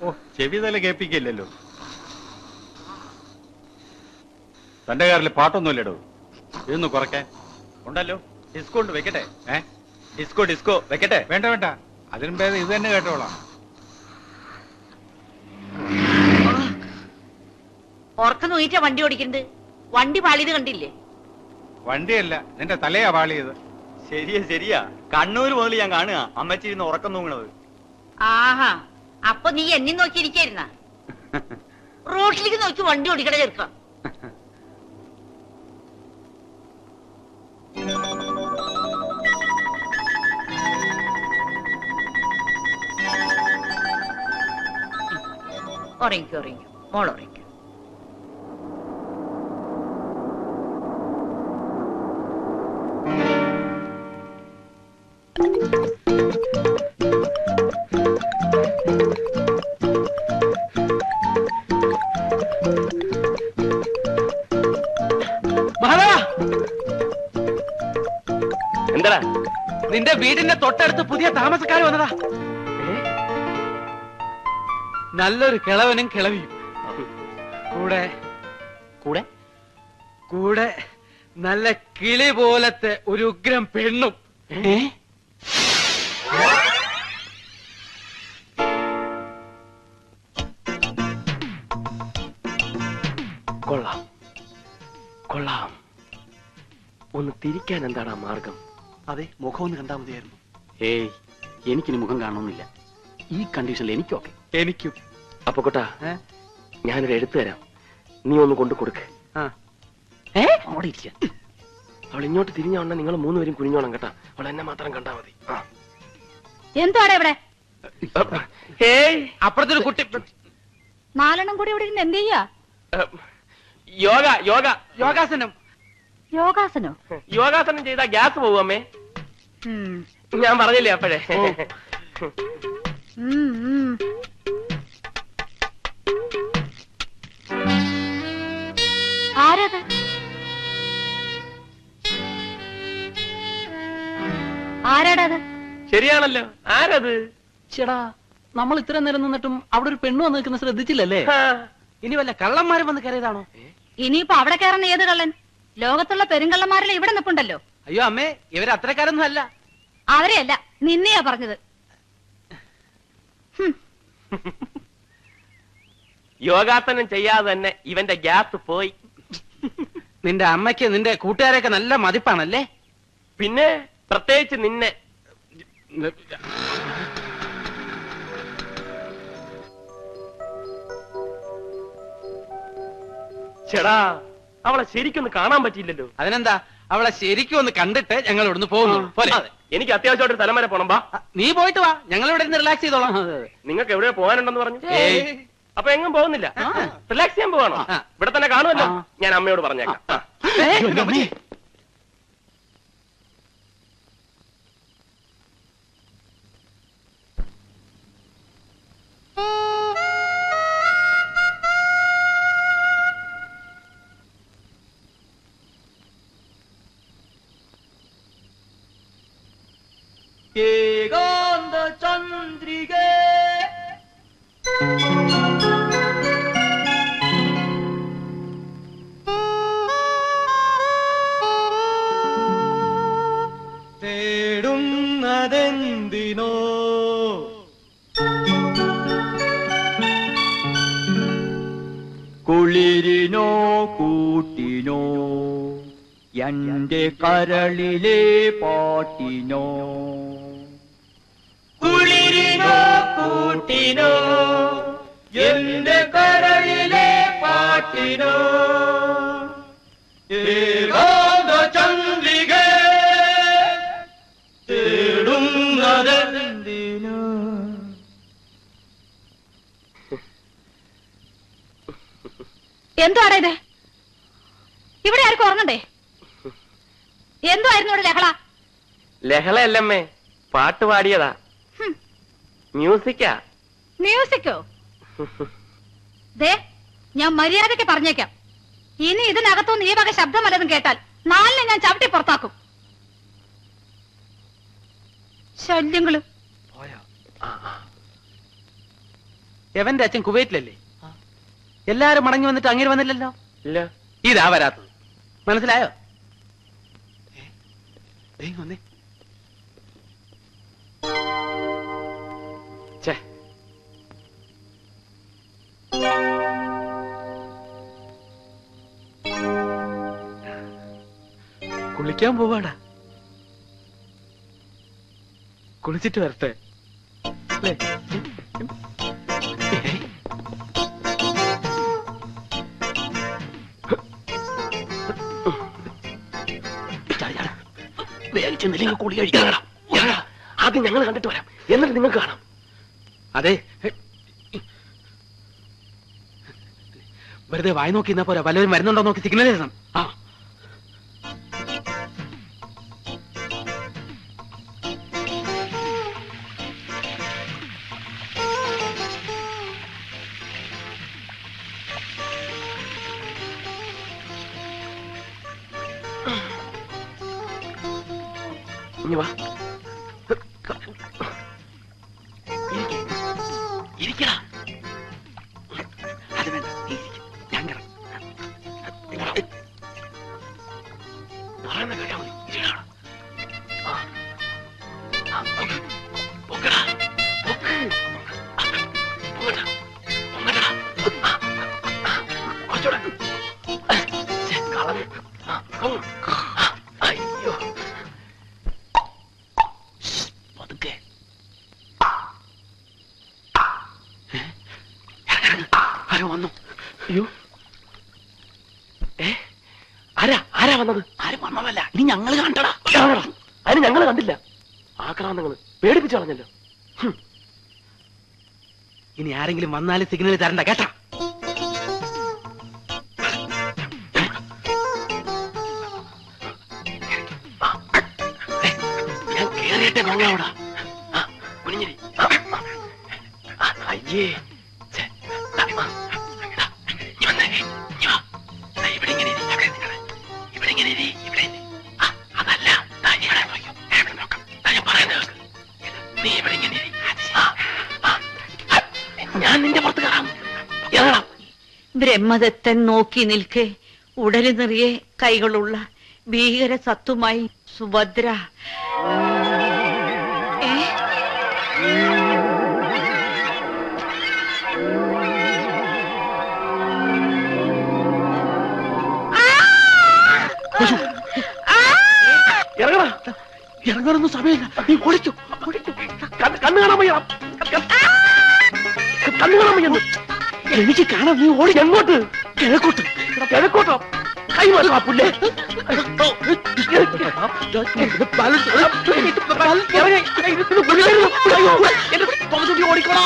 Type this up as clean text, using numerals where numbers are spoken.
ഓ, ചെവി തല കേൾപ്പിക്കില്ലല്ലോ. തന്റെ കാറിൽ പാട്ടൊന്നുമില്ലടോ. ഇതൊന്ന് കുറയ്ക്കാൻ ഉണ്ടല്ലോ. ഡിസ്കോ ഉണ്ട്, വെക്കട്ടെ? ഡിസ്കോ ഡിസ്കോ വെക്കട്ടെ? വേണ്ട വേണ്ട, അതിനും ഭേദം ഇത് തന്നെ കേട്ടോളാം. ഉറക്കം നോയിട്ടാ വണ്ടി ഓടിക്കുന്നത്. വണ്ടി പാളിയത് കണ്ടില്ലേ? വണ്ടിയല്ല, നിന്റെ തലയാ പാളിയത്. ശരിയാ ശരിയാ, കണ്ണൂര് മുതൽ ഞാൻ കാണുക അമ്മച്ചിരുന്ന് ഉറക്കം തൂങ്ങണത്. ആഹാ, അപ്പൊ നീ എന്നെ നോക്കിയിരിക്കായിരുന്ന? റോഡിലേക്ക് നോക്കി വണ്ടി ഓടിക്കട ചേർക്കാം. ഉറങ്ങിക്കോ ഉറങ്ങിക്കോ മോൾ ഉറങ്ങിക്കോ. എന്താ നിന്റെ വീടിന്റെ തൊട്ടടുത്ത് പുതിയ താമസക്കാർ വന്നതാ. നല്ലൊരു കിളവനും കിളവിയും കൂടെ കൂടെ കൂടെ നല്ല കിളി പോലത്തെ ഒരു ഉഗ്രം പെണ്ണും. കൊള്ളാം കൊള്ളാം. ഒന്ന് തിരിക്കാൻ എന്താണ് മാർഗം? അതെ, മുഖം ഒന്ന് കണ്ടാൽ മതിയായിരുന്നു. ഏയ്, എനിക്കിനി മുഖം കാണണമെന്നില്ല. ഈ കണ്ടീഷനിൽ എനിക്കൊക്കെ. എനിക്കും. അപ്പൊ കൊട്ടാ, ഞാനൊരു എഴുത്ത് തരാം, നീ ഒന്ന് കൊണ്ടു കൊടുക്ക്. അവിടെ ഇരിക്ക. അവൾ ഇങ്ങോട്ട് തിരിഞ്ഞോണ്ട നിങ്ങൾ മൂന്നുപേരും കുനിഞ്ഞോണം കേട്ടാ. അവൾ എന്നെ മാത്രം കണ്ടാ മതി. എന്താണ് ഇവിടെ? അപ്പുറത്തൊരു കുട്ടി. നാലെണ്ണം കൂടി ഇവിടെ ഇരുന്ന് എന്ത് ചെയ്യാ? യോഗ യോഗ യോഗാസനം. യോഗാസനോ? യോഗാസനം ചെയ്താ ഗ്യാസ് പോകും അമ്മേ. ഞാൻ പറഞ്ഞില്ലേ അപ്പോഴേ. ആരത്? ആരാടത്? ശരിയാണല്ലോ, ആരത്? ചേടാ, നമ്മൾ ഇത്ര നേരം നിന്നിട്ടും അവിടെ ഒരു പെണ്ണ് വന്ന് നിൽക്കുന്ന ശ്രദ്ധിച്ചില്ലല്ലേ? ഇനി വല്ല കള്ളന്മാരും വന്ന് കയറിയതാണോ? ഇനിയിപ്പോ അവിടെ കയറുന്ന ഏത് കള്ളൻ? ലോകത്തുള്ള പെരുങ്കള്ളന്മാരെല്ലാം ഇവിടെ നിൽപ്പുണ്ടല്ലോ. അയ്യോ അമ്മേ, ഇവർ അത്രക്കാരൊന്നും അല്ല. അവരെയല്ല, നിന്നെയാ പറഞ്ഞത്. യോഗാസനം ചെയ്യാതെ തന്നെ ഇവന്റെ ഗ്യാസ് പോയി. നിന്റെ അമ്മയ്ക്ക് നിന്റെ കൂട്ടുകാരെയൊക്കെ നല്ല മതിപ്പാണല്ലേ? പിന്നെ പ്രത്യേകിച്ച് നിന്നെ. ചേടാ, അവളെ ശരിക്കൊന്ന് കാണാൻ പറ്റിയില്ലല്ലോ. അതിനെന്താ, അവളെ ശരിക്കും ഒന്ന് കണ്ടിട്ട് ഞങ്ങൾ ഇവിടുന്ന് പോകുന്നു പോലെ. എനിക്ക് അത്യാവശ്യമായിട്ട് സ്ഥലം വരെ പോണം. വാ, നീ പോയിട്ട് വാ, ഞങ്ങൾ ഇവിടെ നിന്ന് റിലാക്സ് ചെയ്തോളാം. നിങ്ങൾക്ക് എവിടെ പോകാനുണ്ടെന്ന് പറഞ്ഞു? അപ്പൊ എങ്ങും പോകുന്നില്ല, റിലാക്സ് ചെയ്യാൻ പോവാണോ? ഇവിടെ തന്നെ കാണുമല്ലോ. ഞാൻ അമ്മയോട് പറഞ്ഞേക്കാം. ഏകാന്ത ചന്ദ്രിക തേടുന്നതെന്തിനോ കുളിരിനോ കൂട്ടിനോ എന്റെ കരളിലെ പാട്ടിനോ കുളിരിനോ കൂട്ടിനോ എന്റെ കരളിലെ പാട്ടിനോ ഏകാന്ത ചന്ദ്രിക തേടുന്നതെന്തിനോ. എന്തുവാടാ ഇത്? ഇവിടെ ആർക്കും ഉറങ്ങണ്ടേ? എന്തുവായിരുന്നു ഇവിടെ ലഹള? ലഹളയല്ലമ്മേ, പാട്ട് പാടിയതാ. മ്യൂസിക്കാ. മ്യൂസിക്കോ? ദേ, ഞാൻ മര്യാദയ്ക്ക് പറഞ്ഞേക്കാം, ഇനി ഇതിനകത്തുനിന്ന് ഈ വക ശബ്ദം വല്ലതും കേട്ടാൽ നാലിനെ ഞാൻ ചവിട്ടി പുറത്താക്കും. ശല്യങ്ങള്. എവന്റെ അച്ഛൻ കുവൈറ്റിലല്ലേ? എല്ലാരും മടങ്ങി വന്നിട്ട് അങ്ങനെ വന്നില്ലല്ലോ. ഇല്ല. ഇതാ വരാത്തത്. മനസ്സിലായോ? ഛേ, കുളിക്കാൻ പോവാടാ. കുളിച്ചിട്ട് വരട്ടെ അല്ലേ? വേഗിച്ചെന്നില്ലെങ്കിൽ കുളി കഴിക്കണം. ആദ്യം ഞങ്ങൾ കണ്ടിട്ട് വരാം, എന്നിട്ട് നിങ്ങൾക്ക് കാണാം. അതെ, വെറുതെ വായി നോക്കി എന്നാ പോരാ, വല്ലവരും വരുന്നുണ്ടോ നോക്കി സിഗ്നൽ ചെയ്യണം. ആ ഇനി വാ. ഇരിക്കടാ. അത് വേണ്ട, ഞാൻ പറയുന്ന കേട്ടാ മതി. ഇരിക്കടാ. പൊക്കടാ, പൊക്ക്. പൊങ്ങടാ, പൊങ്ങടാ. കുറച്ചുകൂടെ. കളഞ്ഞു. അയ്യോ, പതുക്കെ. ആരോ വന്നു. അയ്യോ, ആരാ വന്നത്? ആരും വന്നതല്ല, ഇനി ഞങ്ങൾ കണ്ടടാ. അതിന് ഞങ്ങൾ കണ്ടില്ല. ആക്രാന്തങ്ങള് പേടിപ്പിച്ചു കളഞ്ഞല്ലോ. ഇനി ആരെങ്കിലും വന്നാലും സിഗ്നൽ തരണ്ട കേട്ടാ. ഞാൻ കേറിയിട്ടെ കൊള്ളാവടാ. കുനിഞ്ഞിരി. അയ്യേ, ഞാൻ നിന്റെ പുറത്ത് കയറാം. ഇറങ്ങണം. ബ്രഹ്മദത്തൻ നോക്കി നിൽക്കെ ഉടല് നിറയെ കൈകളുള്ള ഭീകര സത്തുമായി സുഭദ്ര. ഇറങ്ങണ. ഇറങ്ങാനൊന്നും സമയമില്ല, നീ ഓടിച്ചു. കണ്ണു കാണാൻ വയ്യ. കണ്ണു കാണാൻ വയ്യെന്ന്. എനിക്ക് കാണാം, നീ ഓടി. എങ്ങോട്ട്? കിഴക്കോട്ട്. കിഴക്കോട്ടോ? കൈമാറും ആ പുല്ലേ. ഓടിക്കോളാ.